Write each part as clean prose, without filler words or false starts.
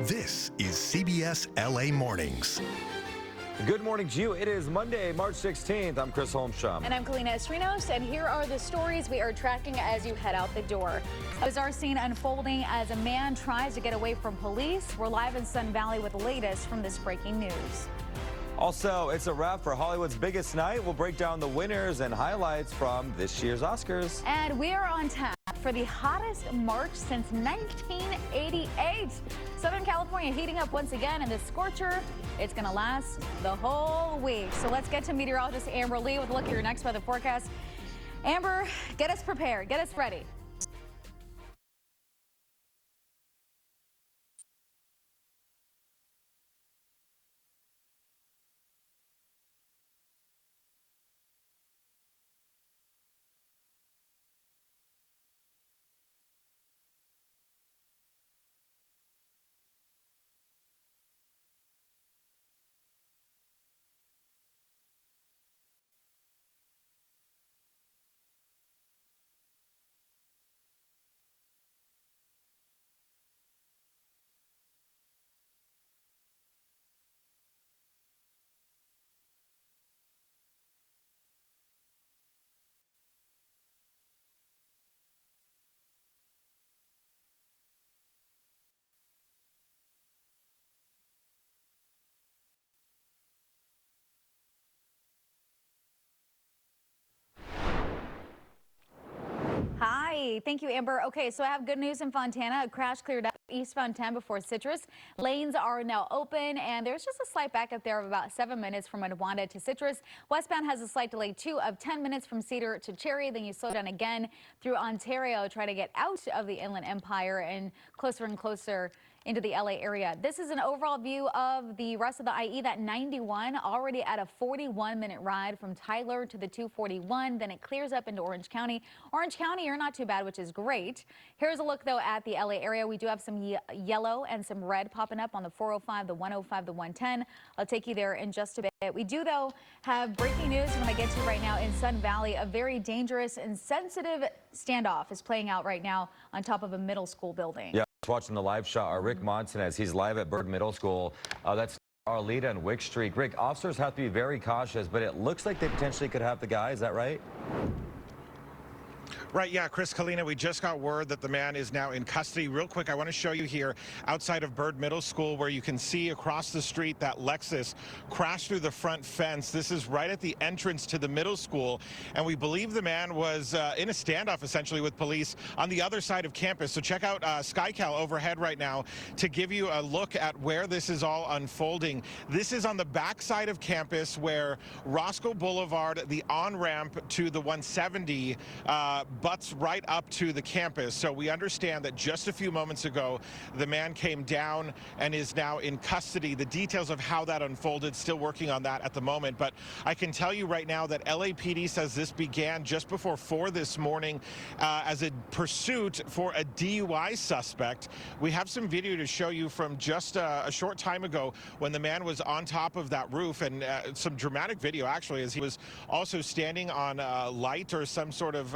This is CBS LA Mornings. Good morning to you. It is Monday, March 16th. I'm Chris Holmstrom. And I'm Kalina Estrinos, and here are the stories we are tracking as you head out the door. A bizarre scene unfolding as a man tries to get away from police. We're live in Sun Valley with the latest from this breaking news. Also, it's a wrap for Hollywood's biggest night. We'll break down the winners and highlights from this year's Oscars. And we are on tap for the hottest March since 1988. Southern California heating up once again, and this scorcher, it's going to last the whole week. So let's get to meteorologist Amber Lee with a look at your next weather forecast. Amber, get us prepared, get us ready. Hi, thank you, Amber. Okay, so I have good news in Fontana. A crash cleared up eastbound 10 before Citrus. Lanes are now open, and there's just a slight backup there of about 7 minutes from Wanda to Citrus. Westbound has a slight delay, too, of 10 minutes from Cedar to Cherry. Then you slow down again through Ontario, try to get out of the Inland Empire and closer into the LA area. This is an overall view of the rest of the IE. That 91 already at a 41-minute ride from Tyler to the 241. Then it clears up into Orange County. Orange County, you're not too bad, which is great. Here's a look, though, at the LA area. We do have some yellow and some red popping up on the 405, the 105, the 110. I'll take you there in just a bit. We do, though, have breaking news when I get to you right now in Sun Valley. A very dangerous and sensitive standoff is playing out right now on top of a middle school building. Yeah, watching the live shot are Rick Montanez. He's live at Bird Middle School. That's Arleta and Wick Street. Rick, officers have to be very cautious, but it looks like they potentially could have the guy. Is that right? Right, yeah, Chris, Kalina, we just got word that the man is now in custody. Real quick, I want to show you here outside of Bird Middle School where you can see across the street that Lexus crashed through the front fence. This is right at the entrance to the middle school, and we believe the man was in a standoff essentially with police on the other side of campus. So check out SkyCal overhead right now to give you a look at where this is all unfolding. This is on the back side of campus where Roscoe Boulevard, the on-ramp to the 170, butts right up to the campus. So we understand that just a few moments ago, the man came down and is now in custody. The details of how that unfolded, still working on that at the moment. But I can tell you right now that LAPD says this began just before 4 this morning as a pursuit for a DUI suspect. We have some video to show you from just a short time ago when the man was on top of that roof, and some dramatic video actually as he was also standing on a light or some sort of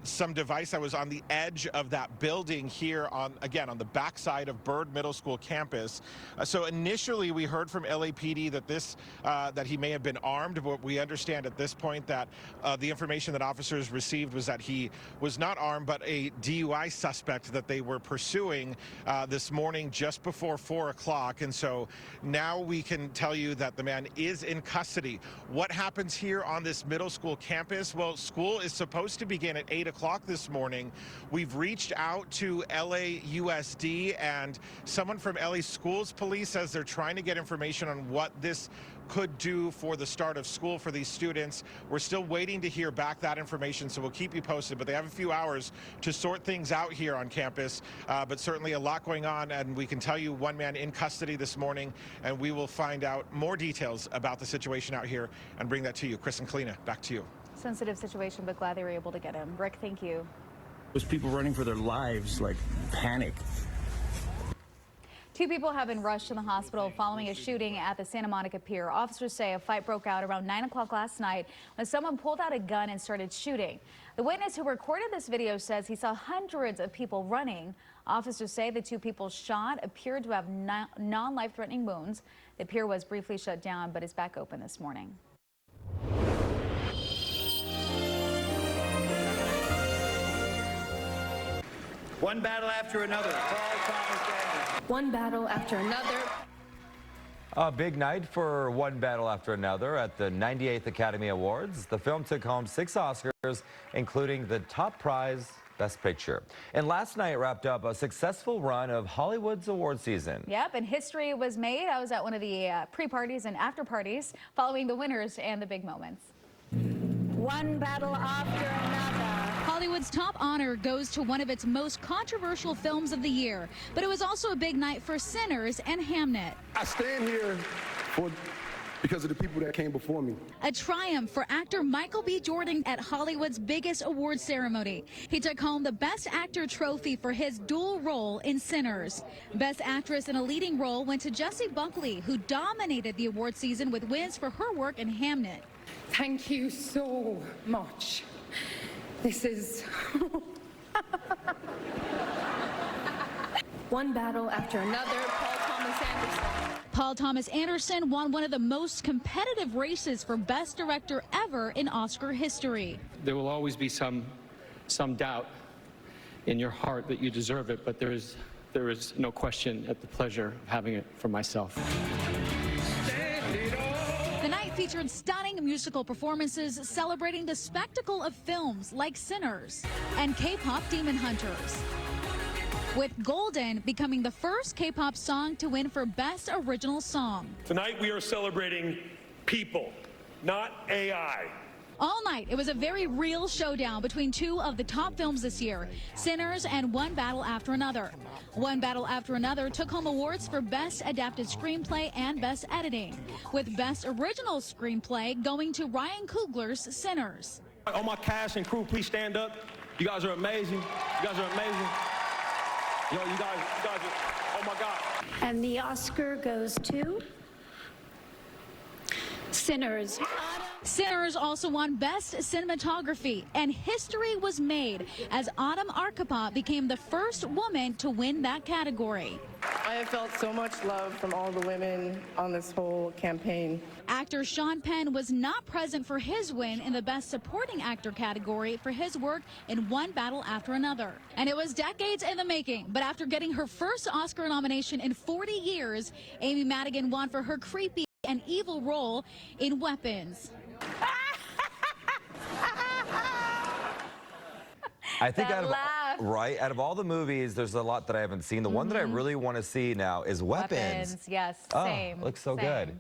some device that was on the edge of that building here on, again, on the backside of Bird Middle School campus. So initially we heard from LAPD that that he may have been armed, but we understand at this point that the information that officers received was that he was not armed, but a DUI suspect that they were pursuing this morning just before 4 o'clock. And so now we can tell you that the man is in custody. What happens here on this middle school campus? Well, school is supposed to begin at 8 o'clock this morning. We've reached out to LAUSD, and someone from LA Schools Police says they're trying to get information on what this could do for the start of school for these students. We're still waiting to hear back that information, so we'll keep you posted, but they have a few hours to sort things out here on campus, but certainly a lot going on, and we can tell you one man in custody this morning, and we will find out more details about the situation out here and bring that to you. Chris and Kalina, back to you. Sensitive situation, but glad they were able to get him. Rick, thank you. Those people running for their lives, like panic. Two people have been rushed to the hospital following a shooting at the Santa Monica Pier. Officers say a fight broke out around 9 o'clock last night when someone pulled out a gun and started shooting. The witness who recorded this video says he saw hundreds of people running. Officers say the two people shot appeared to have non-life-threatening wounds. The pier was briefly shut down but is back open this morning. One battle after another. One battle after another. A big night for One Battle After Another at the 98th Academy Awards. The film took home 6 Oscars, including the top prize, Best Picture. And last night wrapped up a successful run of Hollywood's award season. Yep, and history was made. I was at one of the pre-parties and after-parties following the winners and the big moments. One battle after another. Hollywood's top honor goes to one of its most controversial films of the year, but it was also a big night for Sinners and Hamnet. I stand here because of the people that came before me. A triumph for actor Michael B. Jordan at Hollywood's biggest award ceremony. He took home the Best Actor trophy for his dual role in Sinners. Best Actress in a leading role went to Jessie Buckley, who dominated the award season with wins for her work in Hamnet. Thank you so much. This is... One battle after another. Paul Thomas Anderson. Paul Thomas Anderson won one of the most competitive races for Best Director ever in Oscar history. There will always be some doubt in your heart that you deserve it, but there is no question at the pleasure of having it for myself. The night featured stunning musical performances celebrating the spectacle of films like Sinners and K-pop Demon Hunters, with Golden becoming the first K-pop song to win for Best Original Song. Tonight we are celebrating people, not AI. All night, it was a very real showdown between two of the top films this year, Sinners and One Battle After Another. One Battle After Another took home awards for Best Adapted Screenplay and Best Editing, with Best Original Screenplay going to Ryan Coogler's Sinners. All my cast and crew, please stand up. You guys are amazing. You guys are amazing. Yo, you guys are, oh my God. And the Oscar goes to Sinners. Sinners also won Best Cinematography, and history was made as Autumn Arkapaw became the first woman to win that category. I have felt so much love from all the women on this whole campaign. Actor Sean Penn was not present for his win in the Best Supporting Actor category for his work in One Battle After Another. And it was decades in the making, but after getting her first Oscar nomination in 40 years, Amy Madigan won for her creepy and evil role in Weapons. I think out of all the movies, there's a lot that I haven't seen. The one that I really want to see now is Weapons. Yes, same. Looks so good.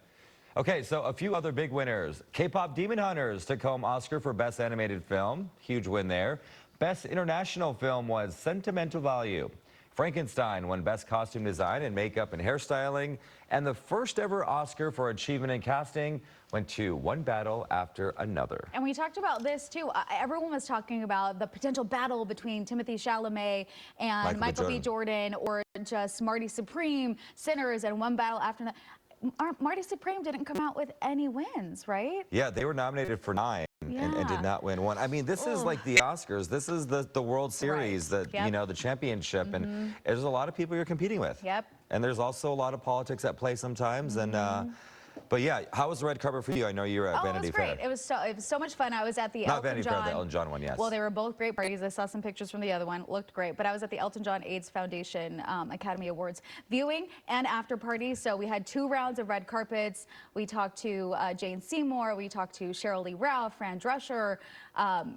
Okay, so a few other big winners. K-pop Demon Hunters took home Oscar for Best Animated Film. Huge win there. Best International Film was Sentimental Value. Frankenstein won Best Costume Design and Makeup and Hairstyling. And the first ever Oscar for Achievement in Casting went to One Battle After Another. And we talked about this too. Everyone was talking about the potential battle between Timothée Chalamet and Michael B. Jordan, or just Marty Supreme, Sinners, and One Battle After Another. Marty Supreme didn't come out with any wins, right? Yeah, they were nominated for 9 and did not win one. I mean, this is like the Oscars. This is the World Series, you know, the championship, and there's a lot of people you're competing with. Yep. And there's also a lot of politics at play sometimes, and but yeah, how was the red carpet for you? I know you were at Vanity Fair. It was great. It was so much fun. I was at the Not Vanity Fair, the Elton John one, yes. Well, they were both great parties. I saw some pictures from the other one. Looked great. But I was at the Elton John AIDS Foundation Academy Awards viewing and after party. So we had 2 rounds of red carpets. We talked to Jane Seymour. We talked to Cheryl Lee Ralph, Fran Drescher,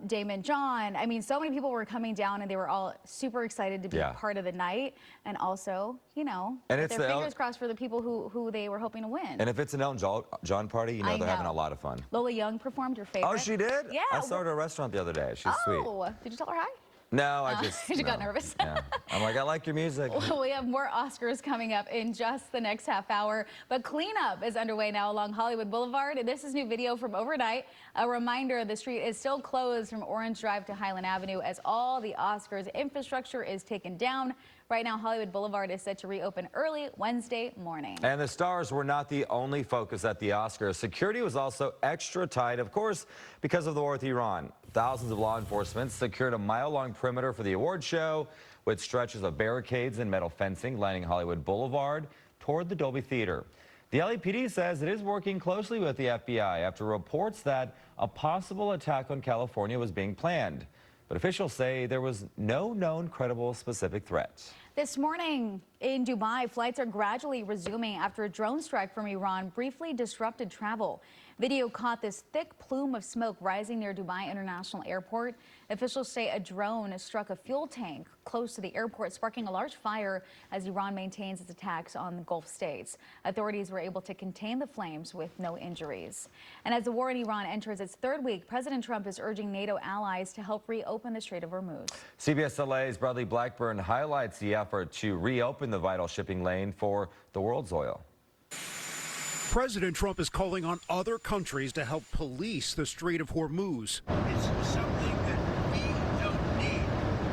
Damon John. I mean, so many people were coming down, and they were all super excited to be part of the night. And also, you know, and their fingers crossed for the people who they were hoping to win. And if it's an Elton John party, you know they're having a lot of fun. Lola Young performed, your favorite. Oh, she did? Yeah. I saw her at a restaurant the other day. She's sweet. Oh, did you tell her hi? No, I just... She got nervous. Yeah. I'm like, I like your music. Well, we have more Oscars coming up in just the next half hour. But cleanup is underway now along Hollywood Boulevard. This is new video from overnight. A reminder, the street is still closed from Orange Drive to Highland Avenue as all the Oscars infrastructure is taken down. Right now, Hollywood Boulevard is set to reopen early Wednesday morning. And the stars were not the only focus at the Oscars. Security was also extra tight, of course, because of the war with Iran. Thousands of law enforcement secured a mile-long perimeter for the award show with stretches of barricades and metal fencing lining Hollywood Boulevard toward the Dolby Theater. The LAPD says it is working closely with the FBI after reports that a possible attack on California was being planned. But officials say there was no known credible specific threat. This morning in Dubai, flights are gradually resuming after a drone strike from Iran briefly disrupted travel. Video caught this thick plume of smoke rising near Dubai International Airport. Officials say a drone struck a fuel tank close to the airport, sparking a large fire as Iran maintains its attacks on the Gulf states. Authorities were able to contain the flames with no injuries. And as the war in Iran enters its third week, President Trump is urging NATO allies to help reopen the Strait of Hormuz. CBS LA's Bradley Blackburn highlights the effort to reopen the vital shipping lane for the world's oil. President Trump is calling on other countries to help police the Strait of Hormuz. It's something that we don't need,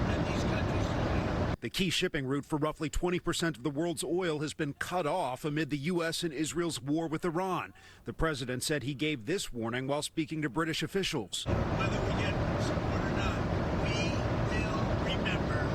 and these countries do. The key shipping route for roughly 20% of the world's oil has been cut off amid the U.S. and Israel's war with Iran. The president said he gave this warning while speaking to British officials. Whether we get support or not, we will remember.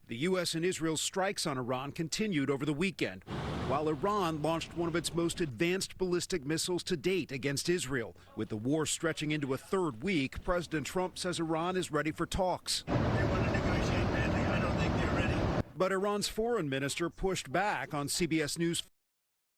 The U.S. and Israel's strikes on Iran continued over the weekend, while Iran launched one of its most advanced ballistic missiles to date against Israel. With the war stretching into a third week, President Trump says Iran is ready for talks. They want to negotiate badly. I don't think they're ready. But Iran's foreign minister pushed back on CBS News